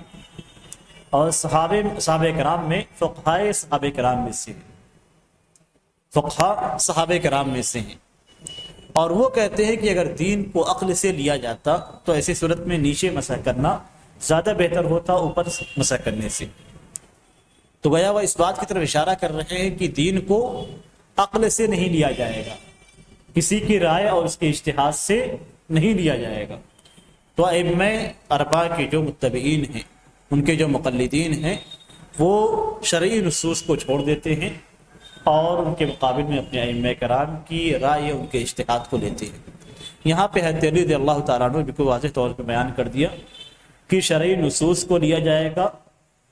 اور صحابہ کرام میں فقہائے صحابہ کرام میں سے ہیں، فقہا صحابہ کرام میں سے ہیں، اور وہ کہتے ہیں کہ اگر دین کو عقل سے لیا جاتا تو ایسی صورت میں نیچے مسح کرنا زیادہ بہتر ہوتا اوپر مسح کرنے سے۔ تو گویا وہ اس بات کی طرف اشارہ کر رہے ہیں کہ دین کو عقل سے نہیں لیا جائے گا، کسی کی رائے اور اس کے اجتہاد سے نہیں لیا جائے گا۔ تو ائمہ اربعہ کے جو متبعین ہیں، ان کے جو مقلدین ہیں، وہ شرعی نصوص کو چھوڑ دیتے ہیں اور ان کے مقابل میں اپنے ائمہ کرام کی رائے، ان کے اجتہاد کو لیتے ہیں۔ یہاں پہ حضرت علی رضی اللہ تعالیٰ عنہ بالکل واضح طور پہ بیان کر دیا کہ شرعی نصوص کو لیا جائے گا،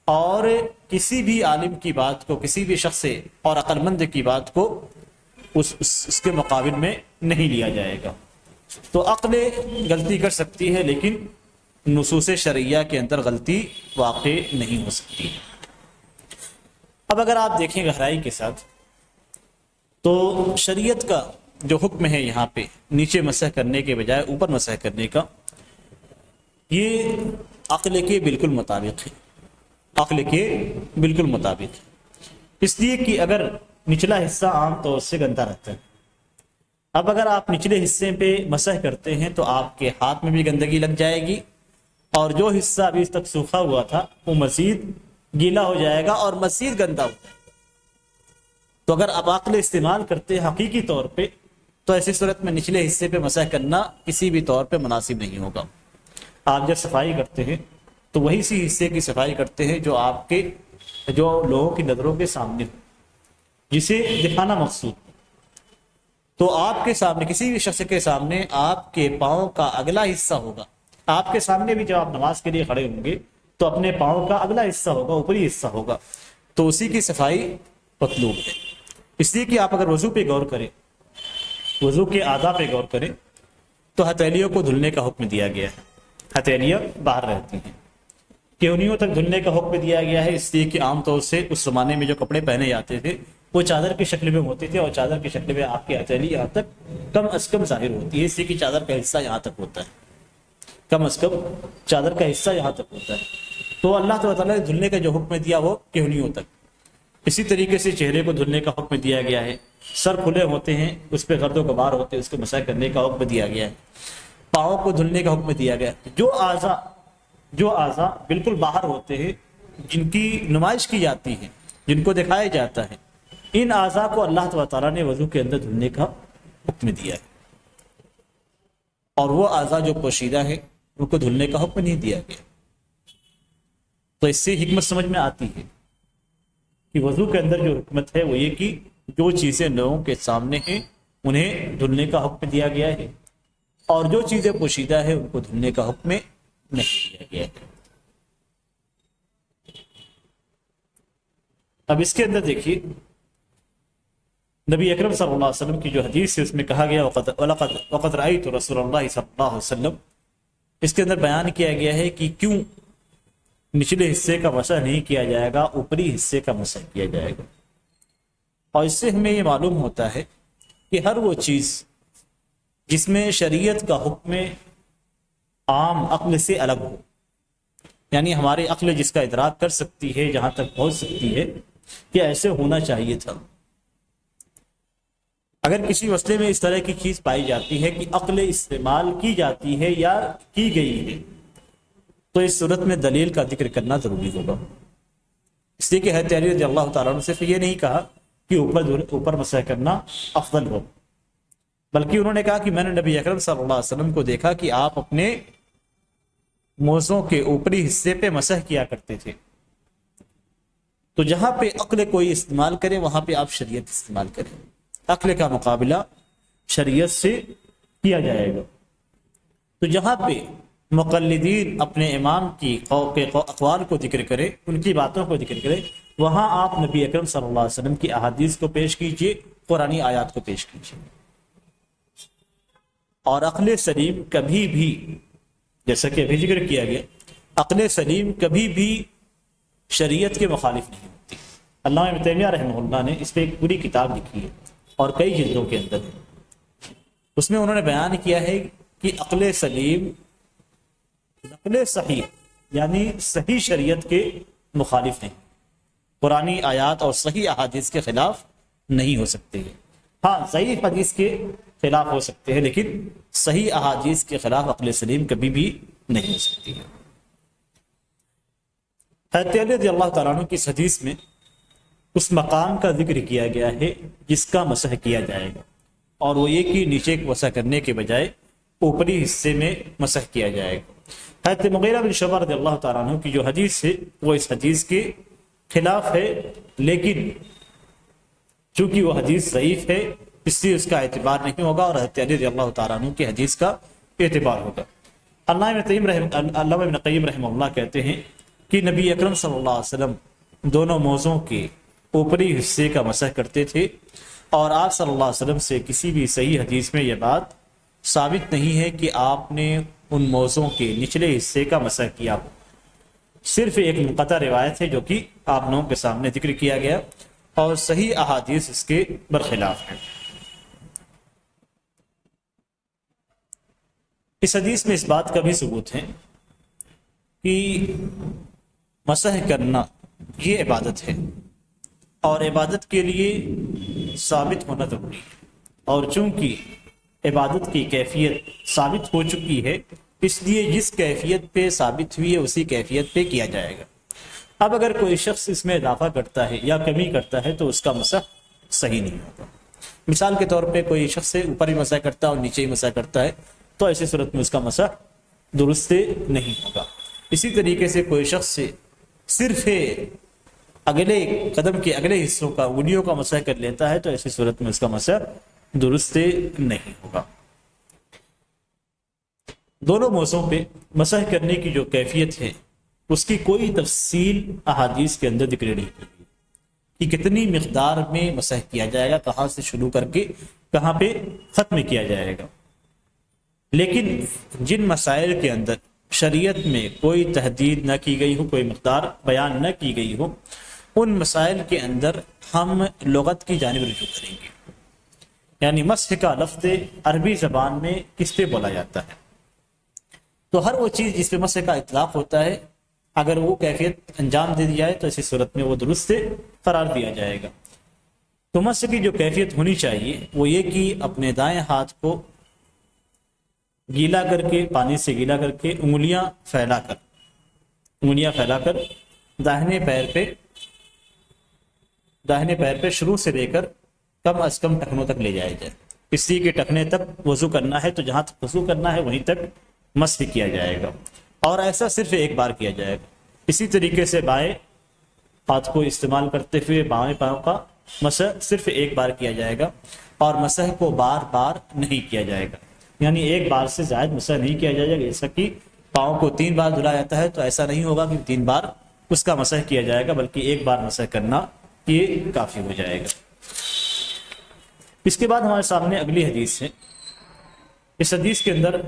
اور کسی بھی عالم کی بات کو، کسی بھی شخص اور عقل مند کی بات کو اس کے مقابل میں نہیں لیا جائے گا۔ تو عقل غلطی کر سکتی ہے، لیکن نصوص شرعیہ کے اندر غلطی واقع نہیں ہو سکتی۔ اب اگر آپ دیکھیں گہرائی کے ساتھ، تو شریعت کا جو حکم ہے یہاں پہ نیچے مسح کرنے کے بجائے اوپر مسح کرنے کا، یہ عقل کے بالکل مطابق ہے، عقل کے بالکل مطابق ہے۔ اس لیے کہ اگر نچلا حصہ عام طور سے گندا رہتا ہے. اب اگر آپ نچلے حصے پہ مسح کرتے ہیں تو آپ کے ہاتھ میں بھی گندگی لگ جائے گی، اور جو حصہ ابھی تک سوکھا ہوا تھا وہ مزید گیلا ہو جائے گا اور مزید گندا ہو جائے گا. تو اگر آپ عقل استعمال کرتے ہیں حقیقی طور پہ تو ایسی صورت میں نچلے حصے پہ مسح کرنا کسی بھی طور پہ مناسب نہیں ہوگا. آپ جب صفائی کرتے ہیں تو وہی سی حصے کی صفائی کرتے ہیں جو آپ کے جو لوگوں کی نظروں کے سامنے ہو، جسے دکھانا مقصود. تو آپ کے سامنے کسی بھی شخص کے سامنے آپ کے پاؤں کا اگلا حصہ ہوگا. آپ کے سامنے بھی جب آپ نماز کے لیے کھڑے ہوں گے تو اپنے پاؤں کا اگلا حصہ ہوگا، اوپری حصہ ہوگا، تو اسی کی صفائی مطلوب ہے. اس لیے کہ آپ اگر وضو پہ غور کریں، وضو کے اعضاء پہ غور کریں تو ہتھیلیوں کو دھلنے کا حکم دیا گیا ہے. ہتھیلیاں باہر رہتی ہیں. کہنیوں تک دھلنے کا حکم دیا گیا ہے، اس لیے کہ عام طور سے اس زمانے میں جو کپڑے پہنے جاتے تھے وہ چادر کی شکل میں ہوتے تھے، اور چادر کی شکل میں آپ کی ہتھیلی یہاں تک کم از کم ظاہر ہوتی ہے، اس لیے کہ چادر کا حصہ یہاں تک ہوتا ہے، کم از کم چادر کا حصہ یہاں تک ہوتا ہے. تو اللہ تعالیٰ نے دھلنے کا جو حکم دیا وہ کہنیوں تک. اسی طریقے سے چہرے کو دھلنے کا حکم دیا گیا ہے. سر کھلے ہوتے ہیں، اس پہ گرد و غبار ہوتے ہیں، اس کو مسح کرنے کا حکم دیا گیا ہے. پاؤں کو دھلنے کا حکم دیا گیا ہے. جو اعضاء بالکل باہر ہوتے ہیں، جن کی نمائش کی جاتی ہے، جن کو دکھایا جاتا ہے، ان اعضاء کو اللہ تعالیٰ نے وضو کے اندر دھلنے کا حکم دیا ہے. اور وہ اعضاء جو پوشیدہ ہیں ان کو دھلنے کا حکم نہیں دیا گیا. تو اس سے حکمت سمجھ میں آتی ہے کہ وضو کے اندر جو حکمت ہے وہ یہ کہ جو چیزیں لوگوں کے سامنے ہیں انہیں دھلنے کا حکم دیا گیا ہے، اور جو چیزیں پوشیدہ ہیں ان کو دھلنے کا حکم نہیں دیا گیا ہے. اب اس کے اندر دیکھیے نبی اکرم صلی اللہ علیہ وسلم کی جو حدیث ہے اس میں کہا گیا وقد رأیت رسول اللہ صلی اللہ علیہ وسلم. اس کے اندر بیان کیا گیا ہے کہ کیوں نچلے حصے کا مسح نہیں کیا جائے گا، اوپری حصے کا مسح کیا جائے گا. اور اس سے ہمیں یہ معلوم ہوتا ہے کہ ہر وہ چیز جس میں شریعت کا حکم عام عقل سے الگ ہو، یعنی ہماری عقل جس کا ادراک کر سکتی ہے، جہاں تک پہنچ سکتی ہے کہ ایسے ہونا چاہیے تھا. اگر کسی مسئلے میں اس طرح کی چیز پائی جاتی ہے کہ عقل استعمال کی جاتی ہے یا کی گئی ہے تو اس صورت میں دلیل کا ذکر کرنا ضروری ہوگا. اس لیے کہ حضرت علی رضی اللہ تعالیٰ عنہ صرف یہ نہیں کہا کہ اوپر مسح کرنا افضل ہو، بلکہ انہوں نے کہا کہ میں نے نبی اکرم صلی اللہ علیہ وسلم کو دیکھا کہ آپ اپنے موزوں کے اوپری حصے پہ مسح کیا کرتے تھے. تو جہاں پہ عقل کوئی استعمال کرے وہاں پہ آپ شریعت استعمال کریں. عقل کا مقابلہ شریعت سے کیا جائے گا. تو جہاں پہ مقلدین اپنے امام کی اقوال کو ذکر کرے، ان کی باتوں کو ذکر کرے، وہاں آپ نبی اکرم صلی اللہ علیہ وسلم کی احادیث کو پیش کیجئے، قرآنی آیات کو پیش کیجئے. اور عقل سلیم کبھی بھی، جیسا کہ ابھی ذکر کیا گیا، عقل سلیم کبھی بھی شریعت کے مخالف نہیں ہوتی. علامہ ابن تیمیہ رحمہ اللہ نے اس پہ ایک پوری کتاب لکھی ہے اور کئی جلدوں کے اندر ہے. اس میں انہوں نے بیان کیا ہے کہ عقل سلیم نقل صحیح یعنی صحیح شریعت کے مخالف نہیں، قرآنی آیات اور صحیح احادیث کے خلاف نہیں ہو سکتے ہیں. ہاں ضعیف حدیث کے خلاف ہو سکتے ہیں، لیکن صحیح احادیث کے خلاف عقل سلیم کبھی بھی نہیں ہو سکتی ہے. حضرت علی رضی اللہ تعالیٰ عنہ کی اس حدیث میں اس مقام کا ذکر کیا گیا ہے جس کا مسح کیا جائے گا، اور وہ یہ کہ نیچے کو مسح کرنے کے بجائے اوپری حصے میں مسح کیا جائے گا. حضرت مغیرہ بن شعبہ رضی اللہ تعالیٰ عنہ کی جو حدیث ہے وہ اس حدیث کے خلاف ہے، لیکن چونکہ وہ حدیث ضعیف ہے اس لیے اس کا اعتبار نہیں ہوگا، اور حضرت علی رضی اللہ تعالیٰ عنہ کی حدیث کا اعتبار ہوگا. علامہ ابن قیم رحمہ اللہ کہتے ہیں کہ نبی اکرم صلی اللہ علیہ وسلم دونوں موزوں کے اوپری حصے کا مسح کرتے تھے، اور آپ صلی اللہ علیہ وسلم سے کسی بھی صحیح حدیث میں یہ بات ثابت نہیں ہے کہ آپ نے ان موزوں کے نچلے حصے کا مسح کیا ہو. صرف ایک منقطع روایت ہے جو کہ آپ لوگوں کے سامنے ذکر کیا گیا، اور صحیح احادیث اس کے برخلاف ہیں. اس حدیث میں اس بات کا بھی ثبوت ہے کہ مسح کرنا یہ عبادت ہے، اور عبادت کے لیے ثابت ہونا ضروری ہے، اور چونکہ عبادت کی کیفیت ثابت ہو چکی ہے اس لیے جس کیفیت پہ ثابت ہوئی ہے اسی کیفیت پہ کیا جائے گا۔ اب اگر کوئی شخص اس میں اضافہ کرتا ہے یا کمی کرتا ہے تو اس کا مسح صحیح نہیں ہوگا۔ مثال کے طور پہ کوئی شخص سے اوپر ہی مسح کرتا ہے اور نیچے ہی مسح کرتا ہے تو ایسی صورت میں اس کا مسح درست نہیں ہوگا۔ اسی طریقے سے کوئی شخص سے صرف اگلے قدم کے اگلے حصوں کا انگلیوں کا مسح کر لیتا ہے تو ایسی صورت میں اس کا مسح درست نہیں ہوگا۔ دونوں موضوعوں پہ مسح کرنے کی جو کیفیت ہے اس کی کوئی تفصیل احادیث کے اندر ذکر نہیں کی کہ کتنی مقدار میں مسح کیا جائے گا، کہاں سے شروع کر کے کہاں پہ ختم کیا جائے گا۔ لیکن جن مسائل کے اندر شریعت میں کوئی تحدید نہ کی گئی ہو، کوئی مقدار بیان نہ کی گئی ہو، ان مسائل کے اندر ہم لغت کی جانب رجوع کریں گے، یعنی مسح کا لفظ عربی زبان میں کس پہ بولا جاتا ہے۔ تو ہر وہ چیز جس پہ مسح کا اطلاق ہوتا ہے اگر وہ کیفیت انجام دے دی جائے تو ایسی صورت میں وہ درست قرار دیا جائے گا۔ تو مسح کی جو کیفیت ہونی چاہیے وہ یہ کہ اپنے دائیں ہاتھ کو گیلا کر کے، پانی سے گیلا کر کے انگلیاں پھیلا کر داہنے پیر پہ شروع سے لے کر کم از کم ٹخنوں تک لے جایا جائے۔ اسی کے ٹخنے تک وضو کرنا ہے تو جہاں تک وضو کرنا ہے وہیں تک مسح کیا جائے گا، اور ایسا صرف ایک بار کیا جائے گا۔ اسی طریقے سے بائیں ہاتھ کو استعمال کرتے ہوئے بائیں پاؤں کا مسح صرف ایک بار کیا جائے گا، اور مسح کو بار بار نہیں کیا جائے گا، یعنی ایک بار سے زائد مسح نہیں کیا جائے گا۔ جیسا کہ پاؤں کو 3 بار دھلا جاتا ہے تو ایسا نہیں ہوگا کہ 3 بار اس کا مسح کیا جائے گا، بلکہ ایک بار مسح کرنا یہ کافی ہو جائے گا۔ اس کے بعد ہمارے سامنے اگلی حدیث ہے۔ اس حدیث کے اندر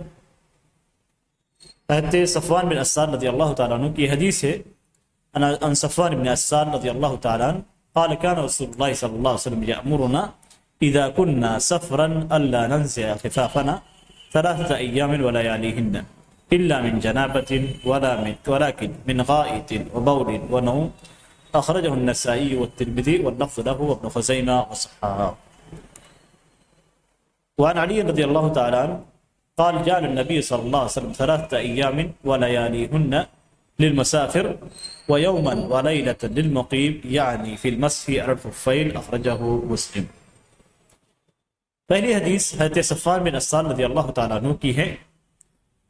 حضرت صفوان بن عسال رضی اللہ تعالیٰ عنہ کی حدیث ہے، ان صفوان بن عسال رضی اللہ تعالیٰ عنہ قال كان رسول الله صلى الله عليه وسلم يأمرنا إذا كنا سفرا ألا ننزع خفافنا 3 أيام ولياليهن إلا من جنابة ولكن من غائط وبول ونوم، أخرجه النسائي والترمذي واللفظ له وابن خزيمة وصححه۔ وعن علي رضي الله تعالى عنه قال جعل النبي صلى الله عليه وسلم 3 أيام ولياليهن للمسافر ويوما وليلة للمقيم، يعني في المسح على الخفين، أخرجه مسلم۔ پہلی حدیث حضرت صفوان بن عسال رضی اللہ تعالیٰ عنہ کی ہے،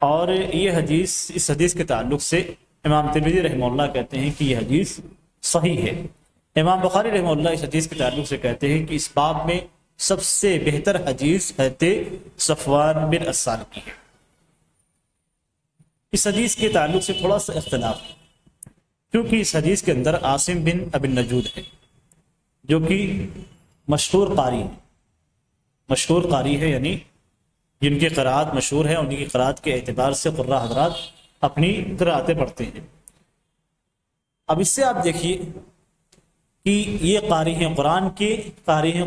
اور یہ حدیث اس حدیث کے تعلق سے امام ترمذی رحمہ اللہ کہتے ہیں کہ یہ حدیث صحیح ہے۔ امام بخاری رحمہ اللہ اس حدیث کے تعلق سے کہتے ہیں کہ اس باب میں سب سے بہتر حدیث حضرت صفوان بن عسال کی ہے۔ اس حدیث کے تعلق سے تھوڑا سا اختلاف ہے، کیونکہ اس حدیث کے اندر عاصم بن ابی النجود ہے جو کہ مشہور قاری ہے، یعنی جن کی قراءت مشہور ہے، ان کی قراءت کے اعتبار سے قراء حضرات اپنی قراءتیں پڑھتے ہیں۔ اب اس سے آپ دیکھیے کہ یہ قاری ہیں،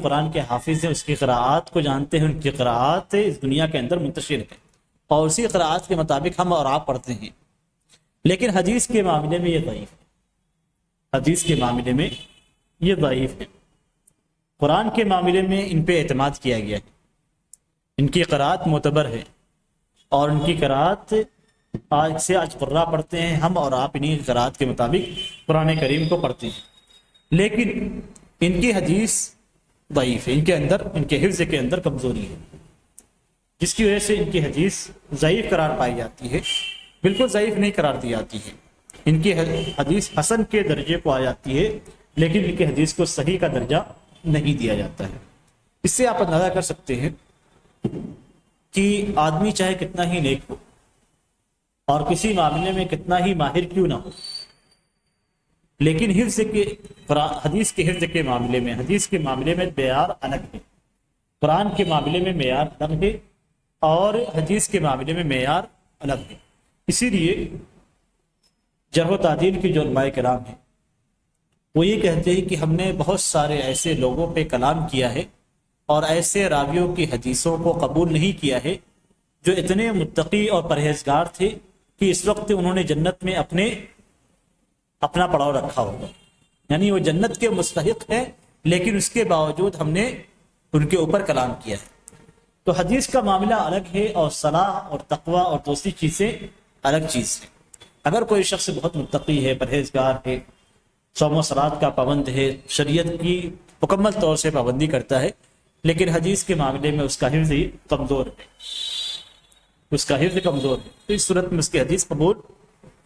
قرآن کے حافظ ہیں، اس کی قراءات کو جانتے ہیں، ان کی قراءات اس دنیا کے اندر منتشر ہے، اور اسی قراءات کے مطابق ہم اور آپ پڑھتے ہیں۔ لیکن حدیث کے معاملے میں یہ ضعیف ہے، قرآن کے معاملے میں ان پہ اعتماد کیا گیا ہے، ان کی قراءت معتبر ہے، اور ان کی قراءت آج قراء پڑھتے ہیں، ہم اور آپ انہی قراءت کے مطابق قرآن کریم کو پڑھتے ہیں، لیکن ان کی حدیث ضعیف ہے، ان کے حفظ کے اندر کمزوری ہے، جس کی وجہ سے ان کی حدیث ضعیف قرار پائی جاتی ہے، بالکل ضعیف نہیں قرار دی جاتی ہے۔ ان کی حدیث حسن کے درجے کو آ جاتی ہے، لیکن ان کی حدیث کو صحیح کا درجہ نہیں دیا جاتا ہے۔ اس سے آپ اندازہ کر سکتے ہیں کہ آدمی چاہے کتنا ہی نیک ہو اور کسی معاملے میں کتنا ہی ماہر کیوں نہ ہو، لیکن حدیث کے حفظ کے معاملے میں معیار الگ ہے، قرآن کے معاملے میں معیار الگ ہے، اور حدیث کے معاملے میں معیار الگ ہے۔ اسی لیے جرح و تعدیل کی جو علماء کرام ہیں وہ یہ کہتے ہیں کہ ہم نے بہت سارے ایسے لوگوں پہ کلام کیا ہے اور ایسے راویوں کی حدیثوں کو قبول نہیں کیا ہے جو اتنے متقی اور پرہیزگار تھے کہ اس وقت انہوں نے جنت میں اپنا پڑاؤ رکھا ہوگا، یعنی وہ جنت کے مستحق ہیں، لیکن اس کے باوجود ہم نے ان کے اوپر کلام کیا ہے۔ تو حدیث کا معاملہ الگ ہے، اور صلاح اور تقوی اور دوسری چیزیں الگ چیز ہیں۔ اگر کوئی شخص بہت متقی ہے، پرہیزگار ہے، صوم و صلات کا پابند ہے، شریعت کی مکمل طور سے پابندی کرتا ہے، لیکن حدیث کے معاملے میں اس کا حفظ ہی کمزور ہے، اس کا حفظ کمزور ہے، تو اس صورت میں اس کی حدیث قبول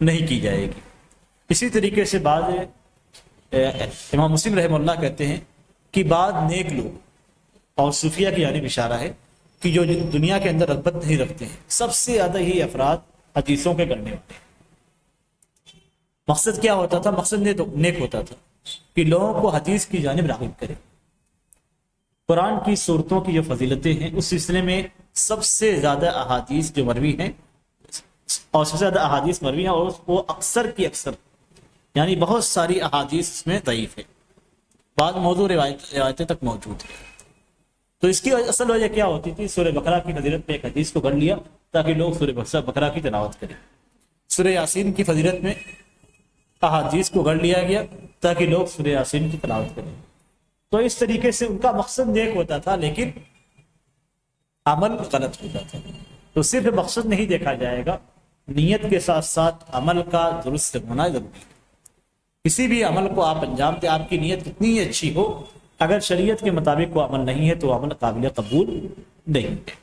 نہیں کی جائے گی۔ اسی طریقے سے بعض امام مسلم رحمہ اللہ کہتے ہیں کہ بعض نیک لوگ، اور صوفیہ کی جانب اشارہ ہے کہ جو دنیا کے اندر رغبت نہیں رکھتے ہیں، سب سے زیادہ ہی افراد حدیثوں کے کرنے والے ہیں۔ مقصد کیا ہوتا تھا؟ مقصد نیک ہوتا تھا کہ لوگوں کو حدیث کی جانب راغب کرے۔ قرآن کی صورتوں کی جو فضیلتیں ہیں، اس سلسلے میں سب سے زیادہ احادیث جو مروی ہیں، اور سب سے زیادہ احادیث مروی ہیں، اور وہ اکثر کی اکثر، یعنی بہت ساری احادیث اس میں ضعیف ہے، بعض موضوع روایتیں تک موجود ہیں۔ تو اس کی اصل وجہ کیا ہوتی تھی؟ سورہ بقرہ کی فضیلت میں ایک حدیث کو گڑھ لیا تاکہ لوگ سورہ بقرہ کی تلاوت کریں، سورہ یاسین کی فضیلت میں احادیث کو گڑھ لیا گیا تاکہ لوگ سورہ یاسین کی تلاوت کریں۔ تو اس طریقے سے ان کا مقصد نیک ہوتا تھا، لیکن عمل غلط ہوتا تھا۔ تو صرف مقصد نہیں دیکھا جائے گا، نیت کے ساتھ ساتھ عمل کا درست ہونا ضروری ہے۔ کسی بھی عمل کو آپ انجام دیں، آپ کی نیت کتنی ہی اچھی ہو، اگر شریعت کے مطابق وہ عمل نہیں ہے تو وہ عمل قابل قبول نہیں ہے۔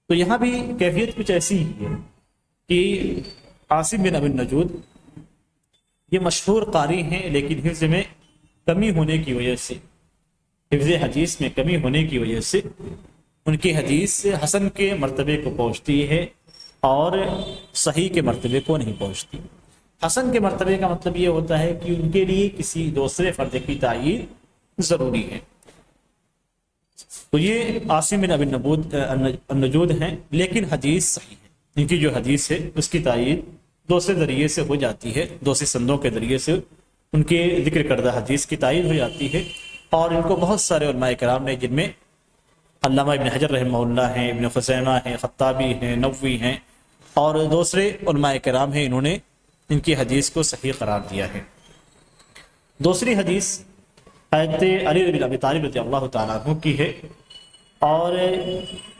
تو یہاں بھی کیفیت کچھ ایسی ہی ہے کہ عاصم بن ابی النجود یہ مشہور قاری ہیں، لیکن حفظ میں کمی ہونے کی وجہ سے، حفظ حدیث میں کمی ہونے کی وجہ سے ان کی حدیث حسن کے مرتبے کو پہنچتی ہے اور صحیح کے مرتبے کو نہیں پہنچتی۔ حسن کے مرتبے کا مطلب یہ ہوتا ہے کہ ان کے لیے کسی دوسرے فرد کی تعیین ضروری ہے۔ تو یہ عاصم بن ابی النجود ہیں، لیکن حدیث صحیح ہے، ان کی جو حدیث ہے اس کی تعیین دوسرے ذریعے سے ہو جاتی ہے، دوسرے سندوں کے ذریعے سے ان کے ذکر کردہ حدیث کی تعیین ہو جاتی ہے۔ اور ان کو بہت سارے علماء کرام نے، جن میں علامہ ابن حجر رحمہ اللہ ہیں، ابن خزیمہ ہیں، خطابی ہیں، نووی ہیں، اور دوسرے علماء کرام ہیں، انہوں نے ان کی حدیث کو صحیح قرار دیا ہے۔ دوسری حدیث حضرت علی بن ابی طالب رضی اللہ تعالیٰ عنہ کی ہے، اور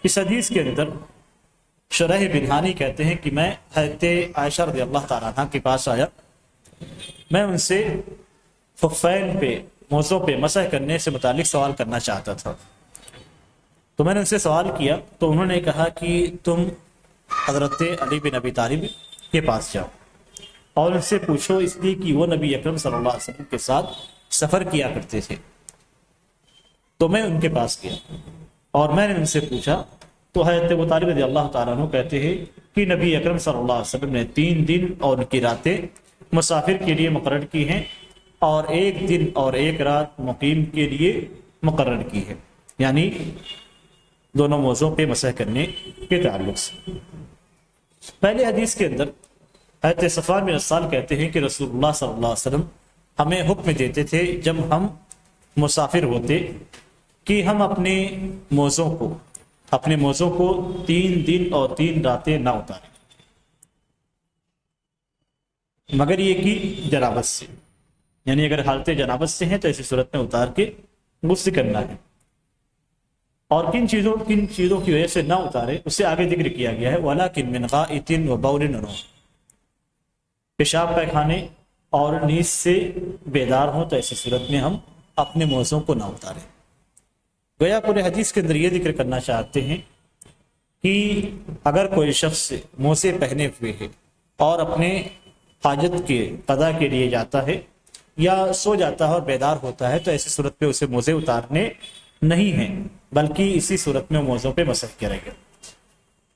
اس حدیث کے اندر شرح بنہانی کہتے ہیں کہ میں حضرت عائشہ رضی اللہ تعالیٰ عنہ کے پاس آیا، میں ان سے خفین پہ، موزوں پہ مسح کرنے سے متعلق سوال کرنا چاہتا تھا۔ تو میں نے ان سے سوال کیا تو انہوں نے کہا کہ تم حضرت علی بن ابی طالب کے پاس جاؤ اور ان سے پوچھو، اس لیے کہ وہ نبی اکرم صلی اللہ علیہ وسلم کے ساتھ سفر کیا کرتے تھے۔ تو میں ان کے پاس گیا اور میں نے ان سے پوچھا، تو حضرت ابو طالب رضی اللہ تعالیٰ عنہ کہتے ہیں کہ نبی اکرم صلی اللہ علیہ وسلم نے 3 دن اور ان کی راتیں مسافر کے لیے مقرر کی ہیں، اور 1 دن اور 1 رات مقیم کے لیے مقرر کی ہے، یعنی دونوں موضوع پہ مسح کرنے کے تعلق سے۔ پہلے حدیث کے اندر حضرت صفوان بن عسال کہتے ہیں کہ رسول اللہ صلی اللہ علیہ وسلم ہمیں حکم دیتے تھے جب ہم مسافر ہوتے کہ ہم اپنے موزوں کو 3 دن اور 3 راتیں نہ اتاریں، مگر یہ کہ جنابت سے، یعنی اگر حالت جنابت سے ہیں تو ایسی صورت میں اتار کے غسل کرنا ہے۔ اور کن چیزوں کی وجہ سے نہ اتارے، اس سے آگے ذکر کیا گیا ہے وَلَكِن مِّن غَائِطٍ وَبَوْلٍ وَنَوْمٍ، پیشاب پیخانے اور نیند سے بیدار ہوں تو ایسی صورت میں ہم اپنے موزوں کو نہ اتاریں۔ گویا پورے حدیث کے اندر یہ ذکر کرنا چاہتے ہیں کہ اگر کوئی شخص موزے پہنے ہوئے ہے اور اپنے حاجت کے قضا کے لیے جاتا ہے یا سو جاتا ہے اور بیدار ہوتا ہے تو ایسی صورت پہ اسے موزے اتارنے نہیں ہیں، بلکہ اسی صورت میں موزوں پہ مسح کرے گا۔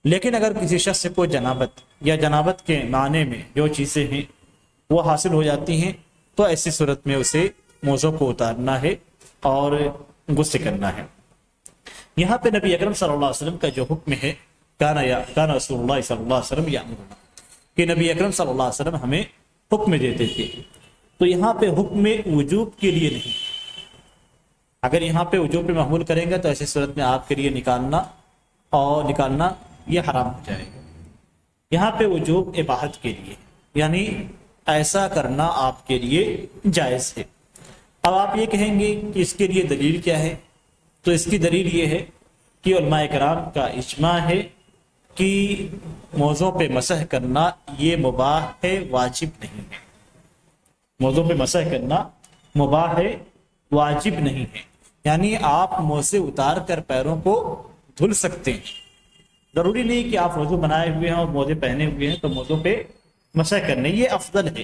لیکن اگر کسی شخص کو جنابت یا جنابت کے معنی میں جو چیزیں ہیں وہ حاصل ہو جاتی ہیں تو ایسی صورت میں اسے موزوں کو اتارنا ہے اور غسل کرنا ہے۔ یہاں پہ نبی اکرم صلی اللہ علیہ وسلم کا جو حکم ہے، کان رسول اللہ صلی اللہ علیہ وسلم یامرنا، کہ نبی اکرم صلی اللہ علیہ وسلم ہمیں حکم دیتے تھے، تو یہاں پہ حکم وجوب کے لیے نہیں۔ اگر یہاں پہ وجوب پہ محمول کریں گے تو ایسی صورت میں آپ کے لیے نکالنا یہ حرام ہو جائے گا۔ یہاں پہ وجوب اباحت کے لیے، یعنی ایسا کرنا آپ کے لیے جائز ہے۔ اب آپ یہ کہیں گے کہ اس کے لیے دلیل کیا ہے؟ تو اس کی دلیل یہ ہے کہ علماء کرام کا اجماع ہے کہ موزوں پہ مسح کرنا یہ مباح ہے، واجب نہیں ہے۔ موزوں پہ مسح کرنا مباح ہے، واجب نہیں ہے، یعنی آپ موزے اتار کر پیروں کو دھل سکتے ہیں۔ ضروری نہیں کہ آپ وضو بنائے ہوئے ہیں اور موزے پہنے ہوئے ہیں تو موزوں پہ مسح کرنے، یہ افضل ہے۔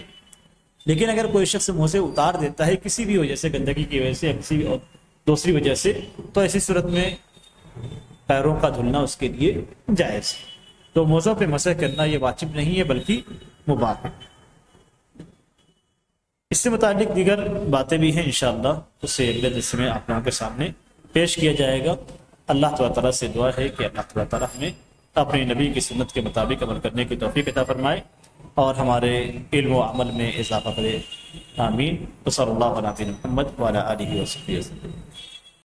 لیکن اگر کوئی شخص موزے اتار دیتا ہے کسی بھی وجہ سے، گندگی کی وجہ سے یا کسی بھی دوسری وجہ سے، تو ایسی صورت میں پیروں کا دھلنا اس کے لیے جائز ہے۔ تو موزوں پہ مسح کرنا یہ واجب نہیں ہے بلکہ مباح ہے۔ اس سے متعلق دیگر باتیں بھی ہیں انشاءاللہ، اسے اگلے درس میں آپ لوگوں کے سامنے پیش کیا جائے گا۔ اللہ تعالیٰ سے دعا ہے کہ اللہ تعالیٰ ہمیں اپنے نبی کی سنت کے مطابق عمل کرنے کی توفیق عطا فرمائے اور ہمارے علم و عمل میں اضافہ کرے، آمین۔ صلی اللہ علیہ محمد وعلی آلہ وصحبہ وسلم۔